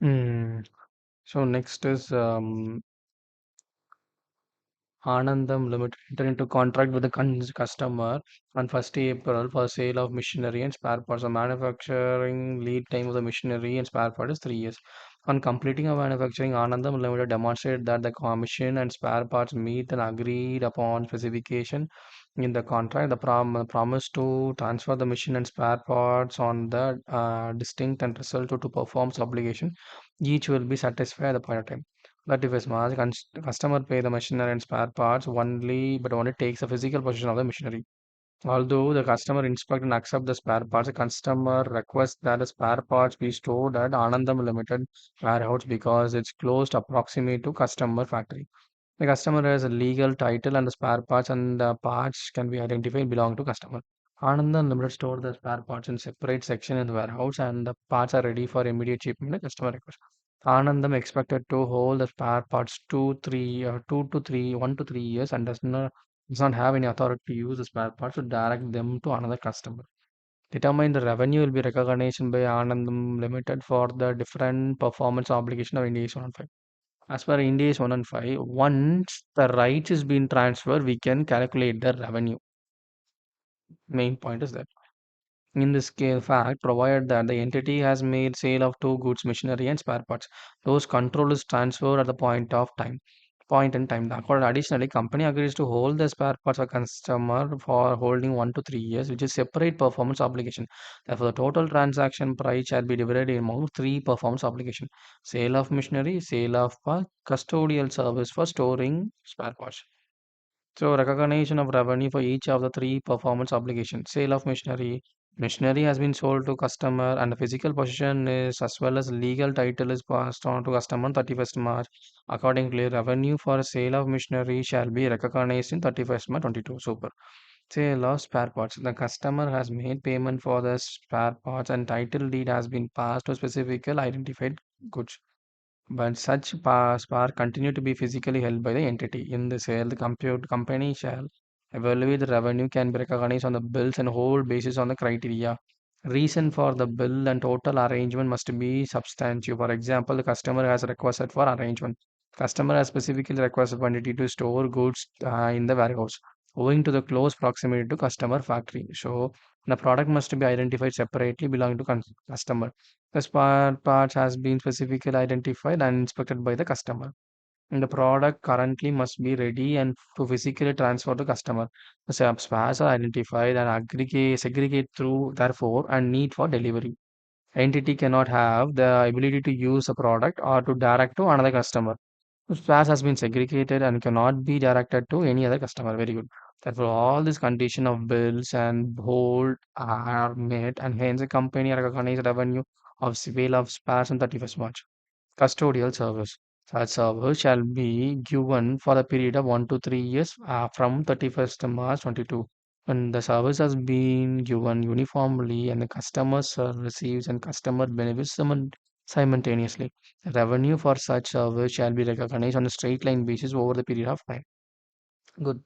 Mm. So next is Anandam Limited entered into contract with the customer on 1st April for sale of machinery and spare parts. The manufacturing lead time of the machinery and spare part is 3 years. On completing of manufacturing, Anandam Limited demonstrated that the commission and spare parts meet an agreed upon specification in the contract. The promise to transfer the machine and spare parts on the distinct and result to performs obligation. Each will be satisfied at the point of time. But if a small customer pay the machinery and spare parts only takes the physical possession of the machinery. Although the customer inspect and accept the spare parts, the customer requests that the spare parts be stored at Anandam Limited warehouse because it's closed approximate to customer factory. The customer has a legal title and the spare parts and the parts can be identified belong to customer. Anandam Limited store the spare parts in separate section in the warehouse and the parts are ready for immediate shipment at customer request. Anandam expected to hold the spare parts 1 to 3 years and does not have any authority to use the spare parts to direct them to another customer. Determine the revenue will be recognized by Anandam Limited for the different performance obligation of Ind AS 115. As per Ind AS 115, once the rights is being transferred, we can calculate the revenue. Main point is that. In this case, fact, provided that the entity has made sale of two goods, machinery, and spare parts, those control is transferred at the point in time. Additionally, company agrees to hold the spare parts of customer for holding 1 to 3 years, which is separate performance obligation. Therefore, the total transaction price shall be divided among three performance obligation: sale of machinery, sale of custodial service for storing spare parts. So recognition of revenue for each of the three performance obligations. Sale of machinery. Machinery has been sold to customer and the physical possession is as well as legal title is passed on to customer on 31st March. Accordingly, revenue for sale of machinery shall be recognized in 31st March 22. Super. Sale of spare parts. The customer has made payment for the spare parts and title deed has been passed to specific identified goods. But such SPAR continue to be physically held by the entity. In the sale, the compute company shall evaluate the revenue can be recognized on the bills and hold basis on the criteria. Reason for the bill and total arrangement must be substantive. For example, the customer has requested for arrangement. Customer has specifically requested quantity to store goods in the warehouse, owing to the close proximity to customer factory. So the product must be identified separately belonging to customer. The spare parts has been specifically identified and inspected by the customer. And the product currently must be ready and to physically transfer to customer. The spares are identified and segregate through therefore and need for delivery. Entity cannot have the ability to use a product or to direct to another customer. The spares has been segregated and cannot be directed to any other customer. Very good. Therefore, all these condition of bills and hold are met, and hence the company recognized revenue of sale of spares on 31st March. Custodial service. Such service shall be given for a period of 1 to 3 years from 31st March 22. When the service has been given uniformly and the customer receives and customer benefits simultaneously, revenue for such service shall be recognized on a straight line basis over the period of time. Good.